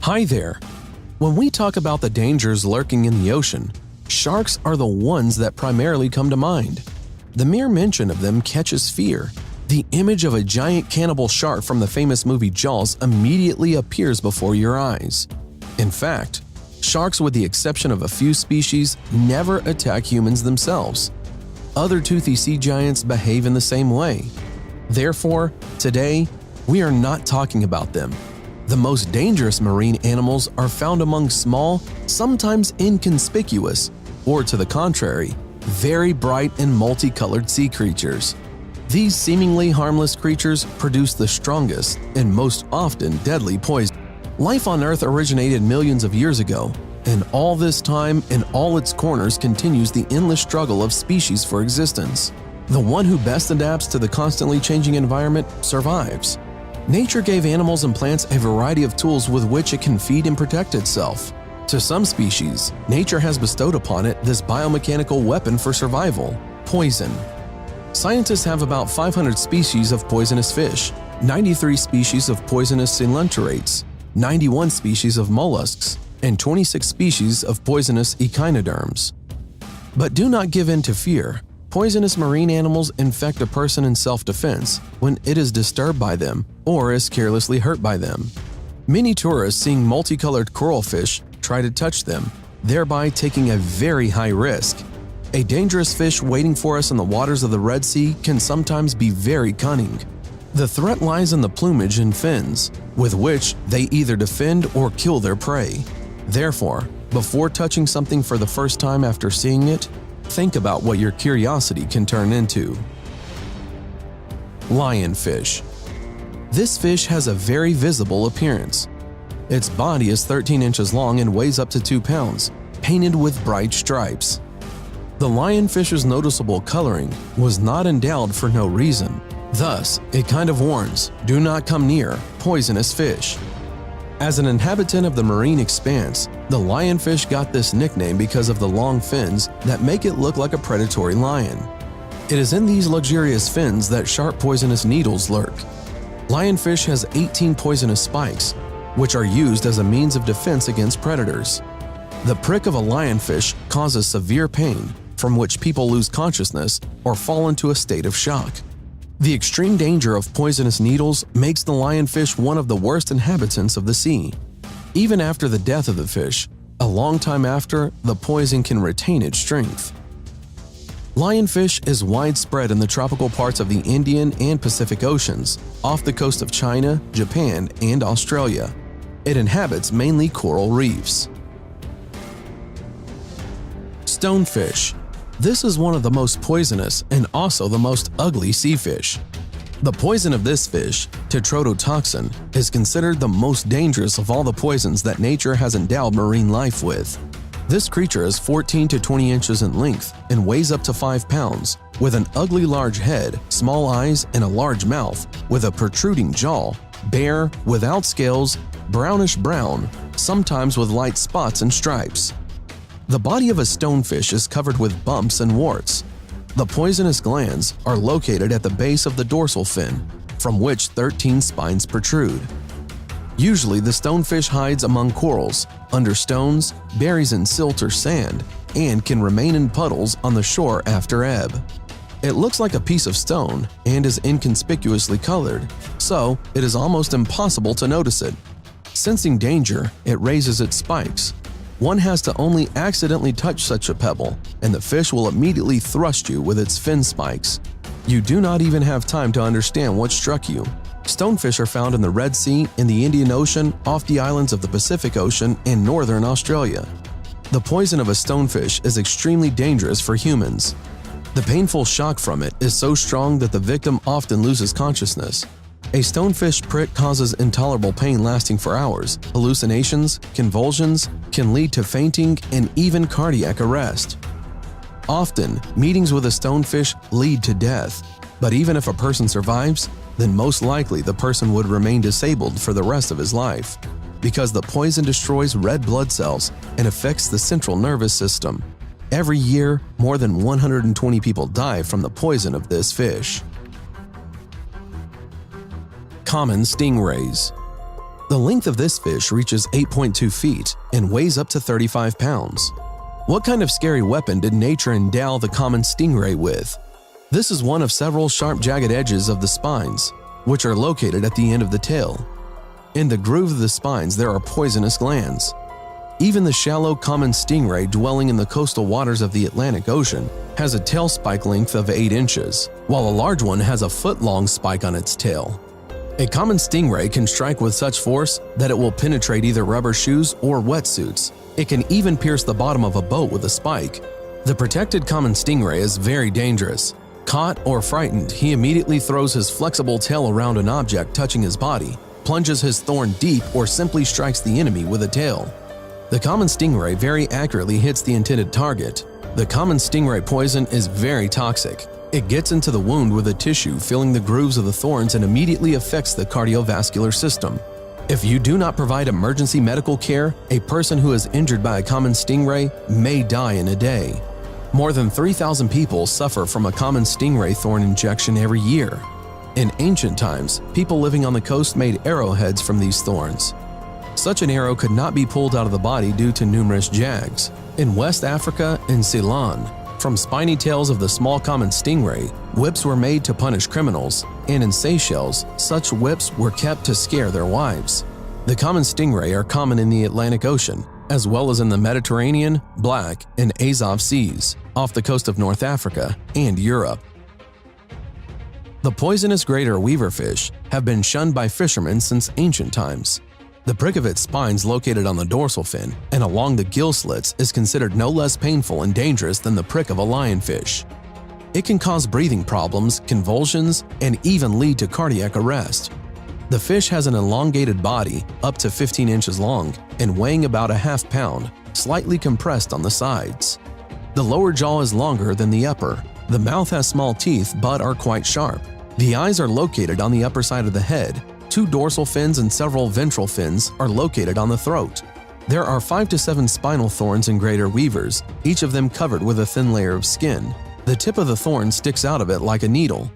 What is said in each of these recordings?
Hi there! When we talk about the dangers lurking in the ocean, sharks are the ones that primarily come to mind. The mere mention of them catches fear. The image of a giant cannibal shark from the famous movie Jaws immediately appears before your eyes. In fact, sharks, with the exception of a few species, never attack humans themselves. Other toothy sea giants behave in the same way. Therefore, today, we are not talking about them. The most dangerous marine animals are found among small, sometimes inconspicuous, or to the contrary, very bright and multicolored sea creatures. These seemingly harmless creatures produce the strongest and most often deadly poison. Life on Earth originated millions of years ago, and all this time in all its corners continues the endless struggle of species for existence. The one who best adapts to the constantly changing environment survives. Nature gave animals and plants a variety of tools with which it can feed and protect itself. To some species, nature has bestowed upon it this biomechanical weapon for survival: poison. Scientists have about 500 species of poisonous fish, 93 species of poisonous coelenterate, 91 species of mollusks, and 26 species of poisonous echinoderms. But do not give in to fear. Poisonous marine animals infect a person in self-defense when it is disturbed by them or is carelessly hurt by them. Many tourists seeing multicolored coral fish try to touch them, thereby taking a very high risk. A dangerous fish waiting for us in the waters of the Red Sea can sometimes be very cunning. The threat lies in the plumage and fins, with which they either defend or kill their prey. Therefore, before touching something for the first time after seeing it, think about what your curiosity can turn into. Lionfish. This fish has a very visible appearance. Its body is 13 inches long and weighs up to 2 pounds, painted with bright stripes. The lionfish's noticeable coloring was not endowed for no reason. Thus, it kind of warns, do not come near poisonous fish. As an inhabitant of the marine expanse, the lionfish got this nickname because of the long fins that make it look like a predatory lion. It is in these luxurious fins that sharp poisonous needles lurk. Lionfish has 18 poisonous spikes, which are used as a means of defense against predators. The prick of a lionfish causes severe pain, from which people lose consciousness or fall into a state of shock. The extreme danger of poisonous needles makes the lionfish one of the worst inhabitants of the sea. Even after the death of the fish, a long time after, the poison can retain its strength. Lionfish is widespread in the tropical parts of the Indian and Pacific Oceans, off the coast of China, Japan, and Australia. It inhabits mainly coral reefs. Stonefish. This is one of the most poisonous and also the most ugly sea fish. The poison of this fish, tetrodotoxin, is considered the most dangerous of all the poisons that nature has endowed marine life with. This creature is 14 to 20 inches in length and weighs up to 5 pounds, with an ugly large head, small eyes, and a large mouth, with a protruding jaw, bare, without scales, brownish-brown, sometimes with light spots and stripes. The body of a stonefish is covered with bumps and warts. The poisonous glands are located at the base of the dorsal fin, from which 13 spines protrude. Usually, the stonefish hides among corals, under stones, buries in silt or sand, and can remain in puddles on the shore after ebb. It looks like a piece of stone and is inconspicuously colored, so it is almost impossible to notice it. Sensing danger, it raises its spikes. One has to only accidentally touch such a pebble, and the fish will immediately thrust you with its fin spikes. You do not even have time to understand what struck you. Stonefish are found in the Red Sea, in the Indian Ocean, off the islands of the Pacific Ocean, and northern Australia. The poison of a stonefish is extremely dangerous for humans. The painful shock from it is so strong that the victim often loses consciousness. A stonefish prick causes intolerable pain lasting for hours, hallucinations, convulsions, can lead to fainting, and even cardiac arrest. Often, meetings with a stonefish lead to death, but even if a person survives, then most likely the person would remain disabled for the rest of his life, because the poison destroys red blood cells and affects the central nervous system. Every year, more than 120 people die from the poison of this fish. Common stingrays. The length of this fish reaches 8.2 feet and weighs up to 35 pounds. What kind of scary weapon did nature endow the common stingray with? This is one of several sharp jagged edges of the spines, which are located at the end of the tail. In the groove of the spines there are poisonous glands. Even the shallow common stingray dwelling in the coastal waters of the Atlantic Ocean has a tail spike length of 8 inches, while a large one has a foot-long spike on its tail. A common stingray can strike with such force that it will penetrate either rubber shoes or wetsuits. It can even pierce the bottom of a boat with a spike. The protected common stingray is very dangerous. Caught or frightened, he immediately throws his flexible tail around an object touching his body, plunges his thorn deep, or simply strikes the enemy with a tail. The common stingray very accurately hits the intended target. The common stingray poison is very toxic. It gets into the wound with a tissue filling the grooves of the thorns and immediately affects the cardiovascular system. If you do not provide emergency medical care, a person who is injured by a common stingray may die in a day. More than 3,000 people suffer from a common stingray thorn injection every year. In ancient times, people living on the coast made arrowheads from these thorns. Such an arrow could not be pulled out of the body due to numerous jags. In West Africa and Ceylon, from spiny tails of the small common stingray, whips were made to punish criminals, and in Seychelles, such whips were kept to scare their wives. The common stingray are common in the Atlantic Ocean, as well as in the Mediterranean, Black, and Azov Seas, off the coast of North Africa and Europe. The poisonous greater weaverfish have been shunned by fishermen since ancient times. The prick of its spines located on the dorsal fin and along the gill slits is considered no less painful and dangerous than the prick of a lionfish. It can cause breathing problems, convulsions, and even lead to cardiac arrest. The fish has an elongated body, up to 15 inches long, and weighing about a half pound, slightly compressed on the sides. The lower jaw is longer than the upper. The mouth has small teeth but are quite sharp. The eyes are located on the upper side of the head. 2 dorsal fins and several ventral fins are located on the throat. There are 5 to 7 spinal thorns in greater weavers, each of them covered with a thin layer of skin. The tip of the thorn sticks out of it like a needle.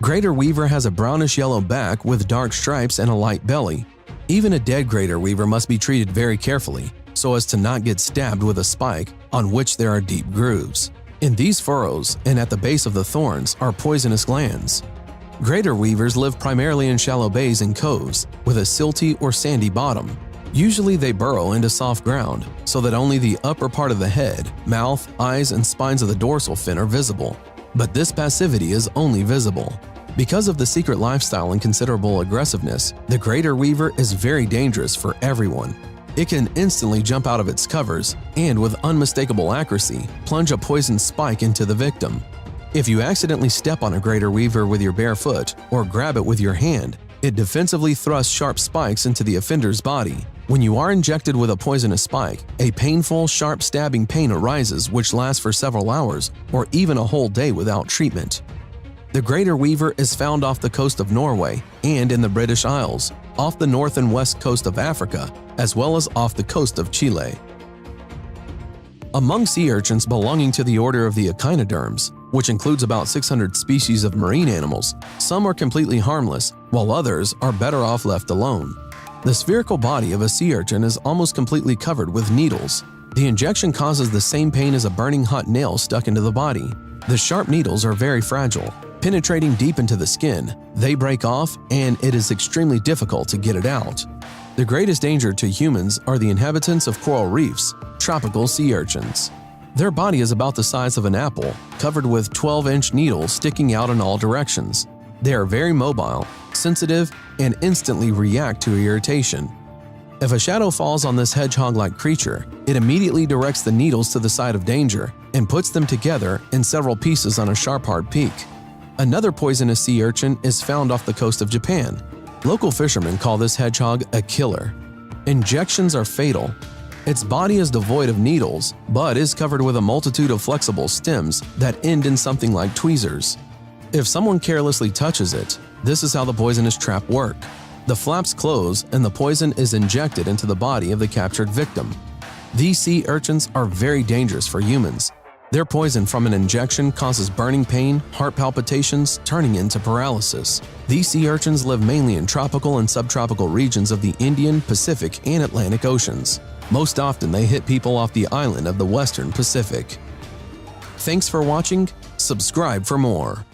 Greater weaver has a brownish-yellow back with dark stripes and a light belly. Even a dead greater weaver must be treated very carefully so as to not get stabbed with a spike on which there are deep grooves. In these furrows and at the base of the thorns are poisonous glands. Greater weavers live primarily in shallow bays and coves with a silty or sandy bottom. Usually they burrow into soft ground so that only the upper part of the head, mouth, eyes, and spines of the dorsal fin are visible. But this passivity is only visible. Because of the secret lifestyle and considerable aggressiveness, the greater weaver is very dangerous for everyone. It can instantly jump out of its covers and, with unmistakable accuracy, plunge a poisoned spike into the victim. If you accidentally step on a greater weaver with your bare foot or grab it with your hand, it defensively thrusts sharp spikes into the offender's body. When you are injected with a poisonous spike, a painful, sharp stabbing pain arises which lasts for several hours or even a whole day without treatment. The greater weaver is found off the coast of Norway and in the British Isles, off the north and west coast of Africa, as well as off the coast of Chile. Among sea urchins belonging to the order of the echinoderms, which includes about 600 species of marine animals, some are completely harmless, while others are better off left alone. The spherical body of a sea urchin is almost completely covered with needles. The injection causes the same pain as a burning hot nail stuck into the body. The sharp needles are very fragile. Penetrating deep into the skin, they break off and it is extremely difficult to get it out. The greatest danger to humans are the inhabitants of coral reefs, tropical sea urchins. Their body is about the size of an apple, covered with 12-inch needles sticking out in all directions. They are very mobile, sensitive, and instantly react to irritation. If a shadow falls on this hedgehog-like creature, it immediately directs the needles to the side of danger and puts them together in several pieces on a sharp hard peak. Another poisonous sea urchin is found off the coast of Japan. Local fishermen call this hedgehog a killer. Injections are fatal. Its body is devoid of needles, but is covered with a multitude of flexible stems that end in something like tweezers. If someone carelessly touches it, this is how the poisonous trap works. The flaps close and the poison is injected into the body of the captured victim. These sea urchins are very dangerous for humans. Their poison from an injection causes burning pain, heart palpitations, turning into paralysis. These sea urchins live mainly in tropical and subtropical regions of the Indian, Pacific, and Atlantic Oceans. Most often, they hit people off the island of the Western Pacific. Thanks for watching. Subscribe for more.